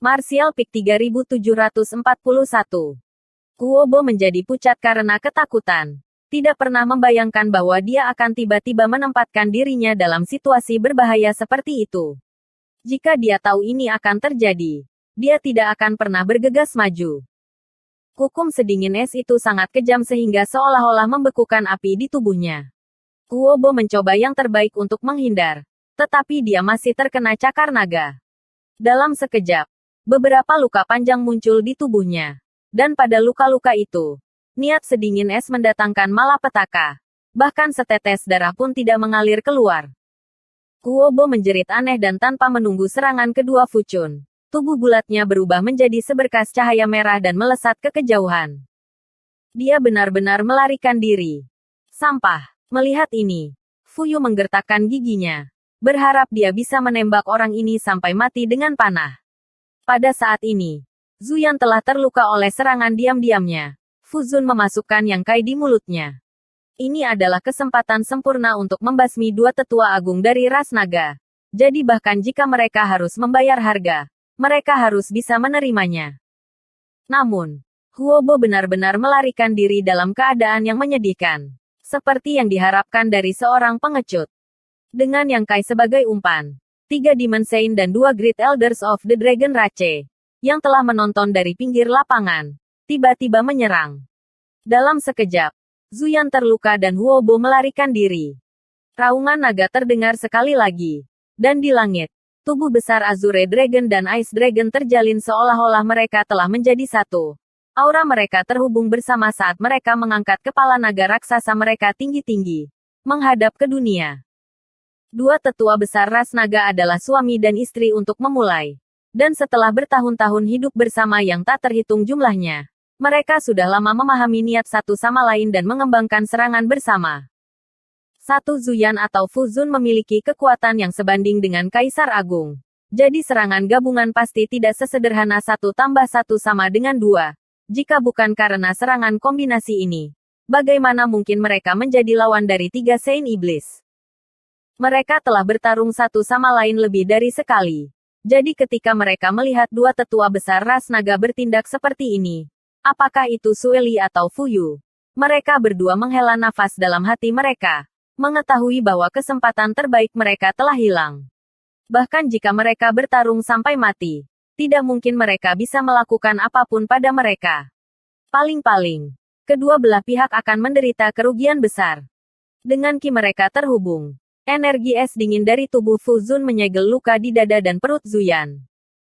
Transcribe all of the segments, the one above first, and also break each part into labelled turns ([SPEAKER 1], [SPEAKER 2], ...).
[SPEAKER 1] Martial Peak 3741. Kuobo menjadi pucat karena ketakutan. Tidak pernah membayangkan bahwa dia akan tiba-tiba menempatkan dirinya dalam situasi berbahaya seperti itu. Jika dia tahu ini akan terjadi, dia tidak akan pernah bergegas maju. Hukum sedingin es itu sangat kejam sehingga seolah-olah membekukan api di tubuhnya. Kuobo mencoba yang terbaik untuk menghindar, tetapi dia masih terkena cakar naga. Dalam sekejap, beberapa luka panjang muncul di tubuhnya. Dan pada luka-luka itu, niat sedingin es mendatangkan malapetaka. Bahkan setetes darah pun tidak mengalir keluar. Kuobo menjerit aneh dan tanpa menunggu serangan kedua Fuchun, tubuh bulatnya berubah menjadi seberkas cahaya merah dan melesat ke kejauhan. Dia benar-benar melarikan diri. Sampah. Melihat ini, Fuyu menggertakkan giginya. Berharap dia bisa menembak orang ini sampai mati dengan panah. Pada saat ini, Zuyan telah terluka oleh serangan diam-diamnya. Fuzun memasukkan Yang Kai di mulutnya. Ini adalah kesempatan sempurna untuk membasmi dua tetua agung dari ras naga. Jadi bahkan jika mereka harus membayar harga, mereka harus bisa menerimanya. Namun, Huobo benar-benar melarikan diri dalam keadaan yang menyedihkan. Seperti yang diharapkan dari seorang pengecut. Dengan Yang Kai sebagai umpan, 3 Demon Saint dan 2 Great Elders of the Dragon Rache, yang telah menonton dari pinggir lapangan, tiba-tiba menyerang. Dalam sekejap, Zuyan terluka dan Huobo melarikan diri. Raungan naga terdengar sekali lagi. Dan di langit, tubuh besar Azure Dragon dan Ice Dragon terjalin seolah-olah mereka telah menjadi satu. Aura mereka terhubung bersama saat mereka mengangkat kepala naga raksasa mereka tinggi-tinggi, menghadap ke dunia. Dua tetua besar ras naga adalah suami dan istri untuk memulai. Dan setelah bertahun-tahun hidup bersama yang tak terhitung jumlahnya, mereka sudah lama memahami niat satu sama lain dan mengembangkan serangan bersama. Satu Zuyan atau Fuzun memiliki kekuatan yang sebanding dengan Kaisar Agung. Jadi serangan gabungan pasti tidak sesederhana 1 tambah 1 sama dengan 2. Jika bukan karena serangan kombinasi ini, bagaimana mungkin mereka menjadi lawan dari 3 Saint Iblis? Mereka telah bertarung satu sama lain lebih dari sekali. Jadi ketika mereka melihat dua tetua besar ras naga bertindak seperti ini, apakah itu Sueli atau Fuyu? Mereka berdua menghela nafas dalam hati mereka, mengetahui bahwa kesempatan terbaik mereka telah hilang. Bahkan jika mereka bertarung sampai mati, tidak mungkin mereka bisa melakukan apapun pada mereka. Paling-paling, kedua belah pihak akan menderita kerugian besar. Dengan ki mereka terhubung, energi es dingin dari tubuh Fuzun menyegel luka di dada dan perut Zuyan.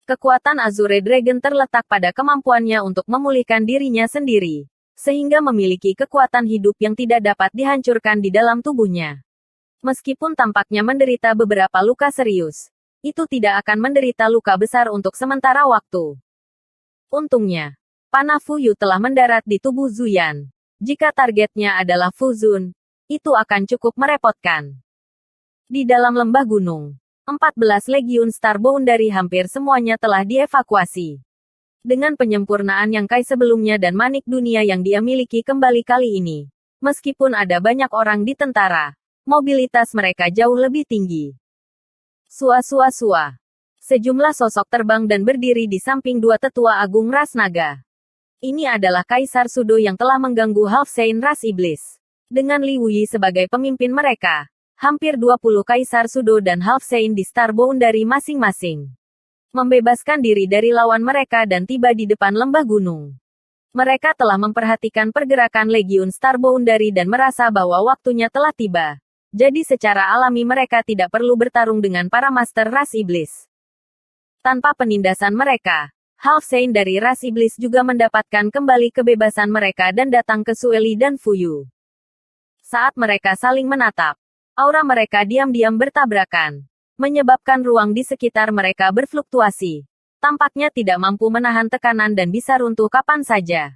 [SPEAKER 1] Kekuatan Azure Dragon terletak pada kemampuannya untuk memulihkan dirinya sendiri, sehingga memiliki kekuatan hidup yang tidak dapat dihancurkan di dalam tubuhnya. Meskipun tampaknya menderita beberapa luka serius, itu tidak akan menderita luka besar untuk sementara waktu. Untungnya, panah Fuyu telah mendarat di tubuh Zuyan. Jika targetnya adalah Fuzun, itu akan cukup merepotkan. Di dalam lembah gunung, 14 Legiun Starbound dari hampir semuanya telah dievakuasi. Dengan penyempurnaan Yang Kai sebelumnya dan manik dunia yang dia miliki kembali kali ini, meskipun ada banyak orang di tentara, mobilitas mereka jauh lebih tinggi. Sua-sua-sua. Sejumlah sosok terbang dan berdiri di samping dua tetua agung ras naga. Ini adalah Kaisar Sudo yang telah mengganggu Half Saint ras iblis. Dengan Li Wuyi sebagai pemimpin mereka, hampir 20 Kaisar Sudo dan Half Saint di Starbound dari masing-masing membebaskan diri dari lawan mereka dan tiba di depan lembah gunung. Mereka telah memperhatikan pergerakan Legiun Starbound dari dan merasa bahwa waktunya telah tiba. Jadi secara alami mereka tidak perlu bertarung dengan para master ras iblis. Tanpa penindasan mereka, Half Saint dari ras iblis juga mendapatkan kembali kebebasan mereka dan datang ke Sueli dan Fuyu. Saat mereka saling menatap, aura mereka diam-diam bertabrakan, menyebabkan ruang di sekitar mereka berfluktuasi. Tampaknya tidak mampu menahan tekanan dan bisa runtuh kapan saja.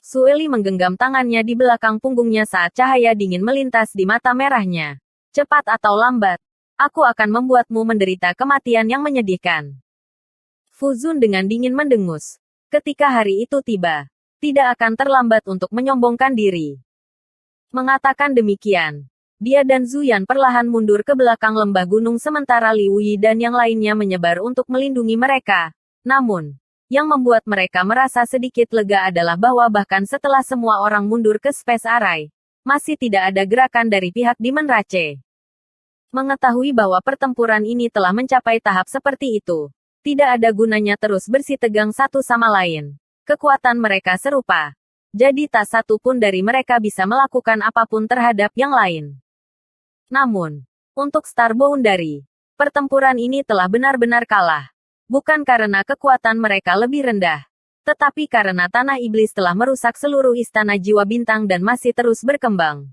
[SPEAKER 1] Sueli menggenggam tangannya di belakang punggungnya saat cahaya dingin melintas di mata merahnya. Cepat atau lambat, aku akan membuatmu menderita kematian yang menyedihkan. Fuzun dengan dingin mendengus. Ketika hari itu tiba, tidak akan terlambat untuk menyombongkan diri. Mengatakan demikian, dia dan Zuyan perlahan mundur ke belakang lembah gunung sementara Li Wuyi dan yang lainnya menyebar untuk melindungi mereka. Namun, yang membuat mereka merasa sedikit lega adalah bahwa bahkan setelah semua orang mundur ke Space Array, masih tidak ada gerakan dari pihak Demon Rache. Mengetahui bahwa pertempuran ini telah mencapai tahap seperti itu, tidak ada gunanya terus bersitegang satu sama lain. Kekuatan mereka serupa. Jadi tak satu pun dari mereka bisa melakukan apapun terhadap yang lain. Namun, untuk Star Boundary, pertempuran ini telah benar-benar kalah. Bukan karena kekuatan mereka lebih rendah, tetapi karena Tanah Iblis telah merusak seluruh istana jiwa bintang dan masih terus berkembang.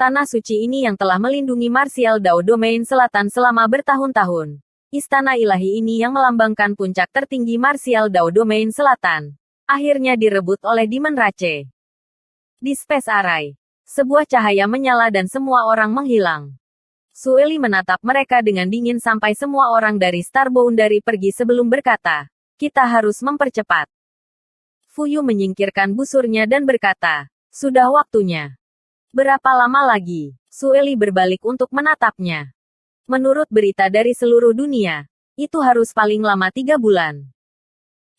[SPEAKER 1] Tanah suci ini yang telah melindungi Martial Dao Domain Selatan selama bertahun-tahun. Istana ilahi ini yang melambangkan puncak tertinggi Martial Dao Domain Selatan, akhirnya direbut oleh Demon Rache. Di Space Array, sebuah cahaya menyala dan semua orang menghilang. Sueli menatap mereka dengan dingin sampai semua orang dari Star Boundary pergi sebelum berkata, kita harus mempercepat. Fuyu menyingkirkan busurnya dan berkata, sudah waktunya. Berapa lama lagi? Sueli berbalik untuk menatapnya. Menurut berita dari seluruh dunia, itu harus paling lama 3 bulan.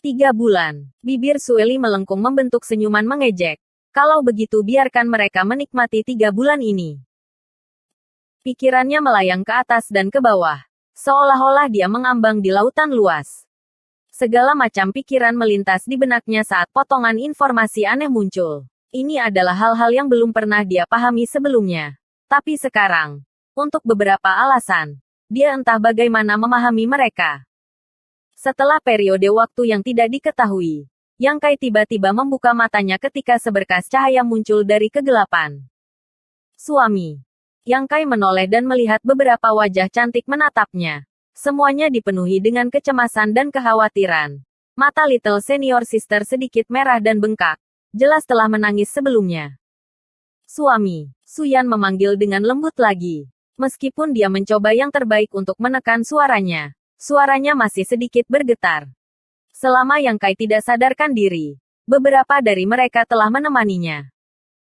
[SPEAKER 1] 3 bulan. Bibir Sueli melengkung membentuk senyuman mengejek. Kalau begitu biarkan mereka menikmati 3 bulan ini. Pikirannya melayang ke atas dan ke bawah. Seolah-olah dia mengambang di lautan luas. Segala macam pikiran melintas di benaknya saat potongan informasi aneh muncul. Ini adalah hal-hal yang belum pernah dia pahami sebelumnya. Tapi sekarang, untuk beberapa alasan, dia entah bagaimana memahami mereka. Setelah periode waktu yang tidak diketahui, Yang Kai tiba-tiba membuka matanya ketika seberkas cahaya muncul dari kegelapan. Suami. Yang Kai menoleh dan melihat beberapa wajah cantik menatapnya. Semuanya dipenuhi dengan kecemasan dan kekhawatiran. Mata Little Senior Sister sedikit merah dan bengkak. Jelas telah menangis sebelumnya. Suami. Suyan memanggil dengan lembut lagi. Meskipun dia mencoba yang terbaik untuk menekan suaranya, suaranya masih sedikit bergetar. Selama Yang Kai tidak sadarkan diri, beberapa dari mereka telah menemaninya.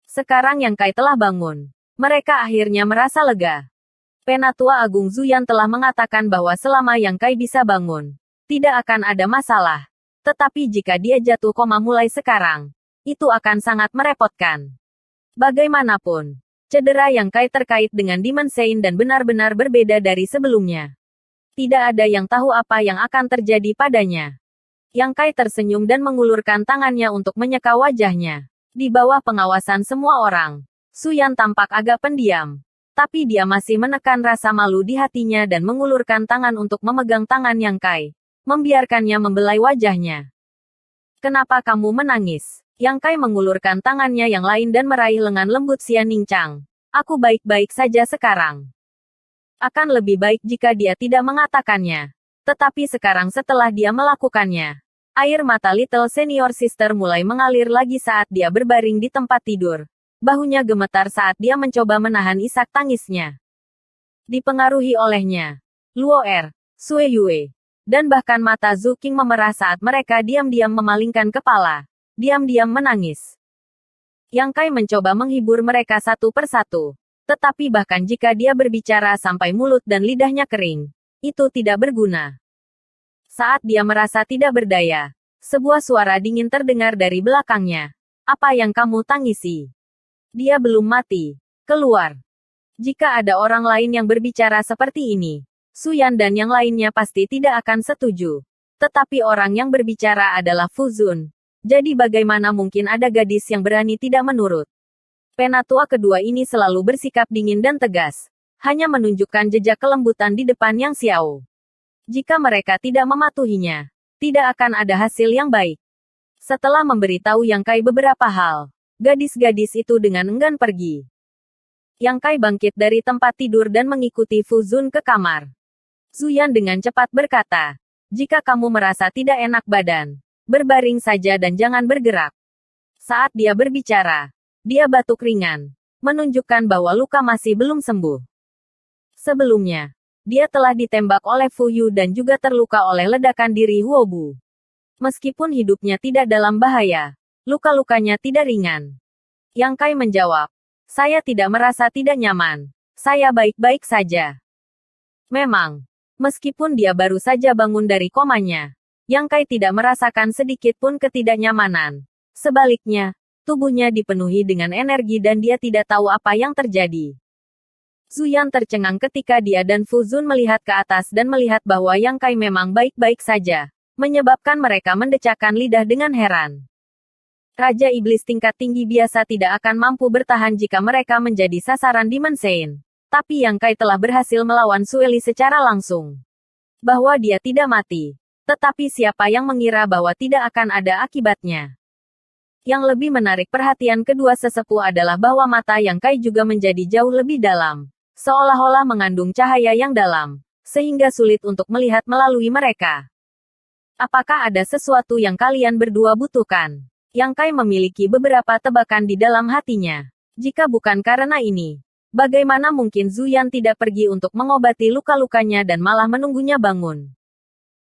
[SPEAKER 1] Sekarang Yang Kai telah bangun. Mereka akhirnya merasa lega. Penatua Agung Zuyan telah mengatakan bahwa selama Yang Kai bisa bangun, tidak akan ada masalah. Tetapi jika dia jatuh koma mulai sekarang, itu akan sangat merepotkan. Bagaimanapun, cedera Yang Kai terkait dengan Demon Sein dan benar-benar berbeda dari sebelumnya. Tidak ada yang tahu apa yang akan terjadi padanya. Yang Kai tersenyum dan mengulurkan tangannya untuk menyeka wajahnya. Di bawah pengawasan semua orang, Suyan tampak agak pendiam. Tapi dia masih menekan rasa malu di hatinya dan mengulurkan tangan untuk memegang tangan Yang Kai, membiarkannya membelai wajahnya. Kenapa kamu menangis? Yang Kai mengulurkan tangannya yang lain dan meraih lengan lembut Xian Ningchang. Aku baik-baik saja sekarang. Akan lebih baik jika dia tidak mengatakannya. Tetapi sekarang setelah dia melakukannya, air mata Little Senior Sister mulai mengalir lagi saat dia berbaring di tempat tidur. Bahunya gemetar saat dia mencoba menahan isak tangisnya. Dipengaruhi olehnya, Luo Er, Sue Yue, dan bahkan mata Zhu Qing memerah saat mereka diam-diam memalingkan kepala. Diam-diam menangis. Yang Kai mencoba menghibur mereka satu persatu. Tetapi bahkan jika dia berbicara sampai mulut dan lidahnya kering, itu tidak berguna. Saat dia merasa tidak berdaya, sebuah suara dingin terdengar dari belakangnya. Apa yang kamu tangisi? Dia belum mati. Keluar. Jika ada orang lain yang berbicara seperti ini, Suyan dan yang lainnya pasti tidak akan setuju. Tetapi orang yang berbicara adalah Fu Zun. Jadi bagaimana mungkin ada gadis yang berani tidak menurut? Penatua kedua ini selalu bersikap dingin dan tegas. Hanya menunjukkan jejak kelembutan di depan Yang Xiao. Jika mereka tidak mematuhinya, tidak akan ada hasil yang baik. Setelah memberitahu Yang Kai beberapa hal, gadis-gadis itu dengan enggan pergi. Yang Kai bangkit dari tempat tidur dan mengikuti Fu Zun ke kamar. Zuyan dengan cepat berkata, jika kamu merasa tidak enak badan, berbaring saja dan jangan bergerak. Saat dia berbicara, dia batuk ringan, menunjukkan bahwa luka masih belum sembuh. Sebelumnya, dia telah ditembak oleh Fu Yu dan juga terluka oleh ledakan diri Huobu. Meskipun hidupnya tidak dalam bahaya, luka-lukanya tidak ringan. Yang Kai menjawab, saya tidak merasa tidak nyaman. Saya baik-baik saja. Memang, meskipun dia baru saja bangun dari komanya, Yang Kai tidak merasakan sedikit pun ketidaknyamanan. Sebaliknya, tubuhnya dipenuhi dengan energi dan dia tidak tahu apa yang terjadi. Zuyan tercengang ketika dia dan Fu Zun melihat ke atas dan melihat bahwa Yang Kai memang baik-baik saja, menyebabkan mereka mendecakkan lidah dengan heran. Raja Iblis tingkat tinggi biasa tidak akan mampu bertahan jika mereka menjadi sasaran Demon Sein. Tapi Yang Kai telah berhasil melawan Sueli secara langsung. Bahwa dia tidak mati. Tetapi siapa yang mengira bahwa tidak akan ada akibatnya? Yang lebih menarik perhatian kedua sesepuh adalah bahwa mata Yang Kai juga menjadi jauh lebih dalam. Seolah-olah mengandung cahaya yang dalam. Sehingga sulit untuk melihat melalui mereka. Apakah ada sesuatu yang kalian berdua butuhkan? Yang Kai memiliki beberapa tebakan di dalam hatinya. Jika bukan karena ini, bagaimana mungkin Zuyan tidak pergi untuk mengobati luka-lukanya dan malah menunggunya bangun?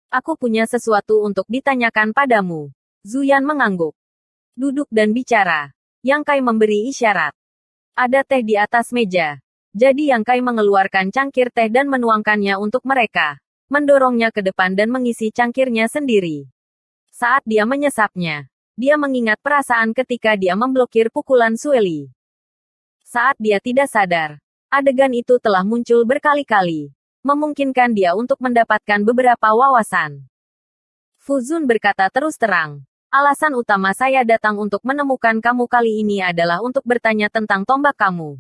[SPEAKER 1] Aku punya sesuatu untuk ditanyakan padamu. Zuyan mengangguk. Duduk dan bicara. Yang Kai memberi isyarat. Ada teh di atas meja. Jadi Yang Kai mengeluarkan cangkir teh dan menuangkannya untuk mereka. Mendorongnya ke depan dan mengisi cangkirnya sendiri. Saat dia menyesapnya, dia mengingat perasaan ketika dia memblokir pukulan Sueli. Saat dia tidak sadar, adegan itu telah muncul berkali-kali. Memungkinkan dia untuk mendapatkan beberapa wawasan. Fu Zun berkata terus terang. Alasan utama saya datang untuk menemukan kamu kali ini adalah untuk bertanya tentang tombak kamu.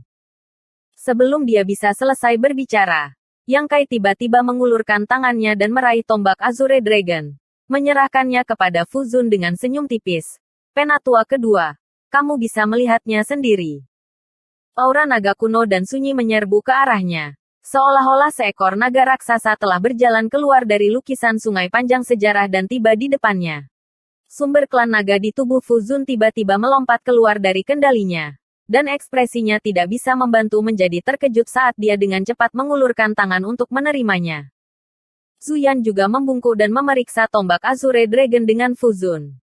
[SPEAKER 1] Sebelum dia bisa selesai berbicara, Yang Kai tiba-tiba mengulurkan tangannya dan meraih tombak Azure Dragon. Menyerahkannya kepada Fu Zun dengan senyum tipis. Penatua kedua, kamu bisa melihatnya sendiri. Aura naga kuno dan sunyi menyerbu ke arahnya. Seolah-olah seekor naga raksasa telah berjalan keluar dari lukisan sungai panjang sejarah dan tiba di depannya. Sumber klan naga di tubuh Fu Zun tiba-tiba melompat keluar dari kendalinya. Dan ekspresinya tidak bisa membantu menjadi terkejut saat dia dengan cepat mengulurkan tangan untuk menerimanya. Zuyan juga membungkuk dan memeriksa tombak Azure Dragon dengan Fu Zun.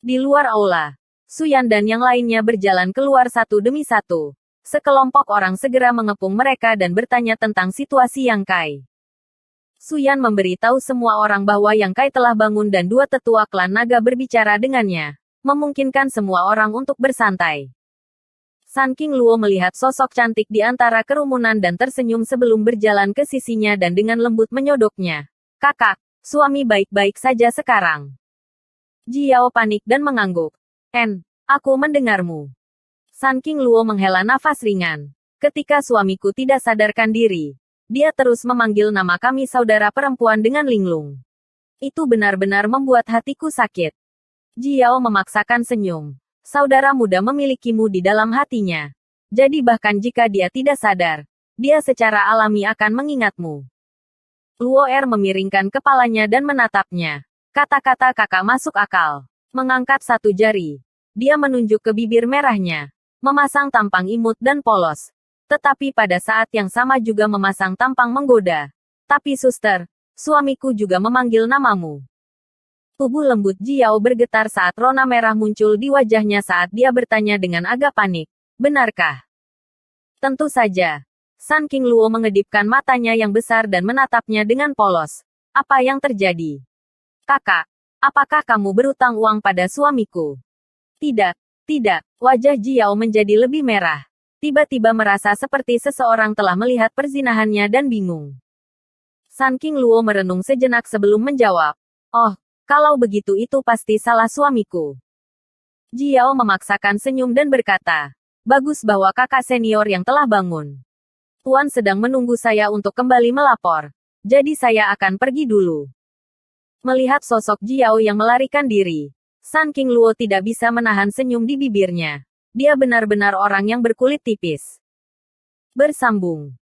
[SPEAKER 1] Di luar aula, Zuyan dan yang lainnya berjalan keluar satu demi satu. Sekelompok orang segera mengepung mereka dan bertanya tentang situasi Yang Kai. Zuyan memberitahu semua orang bahwa Yang Kai telah bangun dan dua tetua klan naga berbicara dengannya. Memungkinkan semua orang untuk bersantai. Sun King Luo melihat sosok cantik di antara kerumunan dan tersenyum sebelum berjalan ke sisinya dan dengan lembut menyodoknya. Kakak, suami baik-baik saja sekarang. Jiao panik dan mengangguk. Aku mendengarmu. Sun King Luo menghela nafas ringan. Ketika suamiku tidak sadarkan diri, dia terus memanggil nama kami saudara perempuan dengan linglung. Itu benar-benar membuat hatiku sakit. Jiao memaksakan senyum. Saudara muda memilikimu di dalam hatinya. Jadi bahkan jika dia tidak sadar, dia secara alami akan mengingatmu. Luo Er memiringkan kepalanya dan menatapnya. Kata-kata kakak masuk akal. Mengangkat satu jari. Dia menunjuk ke bibir merahnya. Memasang tampang imut dan polos. Tetapi pada saat yang sama juga memasang tampang menggoda. Tapi suster, suamiku juga memanggil namamu. Tubuh lembut Jiao bergetar saat rona merah muncul di wajahnya saat dia bertanya dengan agak panik. Benarkah? Tentu saja. Sun King Luo mengedipkan matanya yang besar dan menatapnya dengan polos. Apa yang terjadi? Kakak, apakah kamu berutang uang pada suamiku? Tidak, tidak. Wajah Jiao menjadi lebih merah. Tiba-tiba merasa seperti seseorang telah melihat perzinahannya dan bingung. Sun King Luo merenung sejenak sebelum menjawab. Oh, kalau begitu itu pasti salah suamiku. Jiao memaksakan senyum dan berkata, bagus bahwa kakak senior yang telah bangun. Tuan sedang menunggu saya untuk kembali melapor. Jadi saya akan pergi dulu. Melihat sosok Jiao yang melarikan diri, Sun King Luo tidak bisa menahan senyum di bibirnya. Dia benar-benar orang yang berkulit tipis. Bersambung.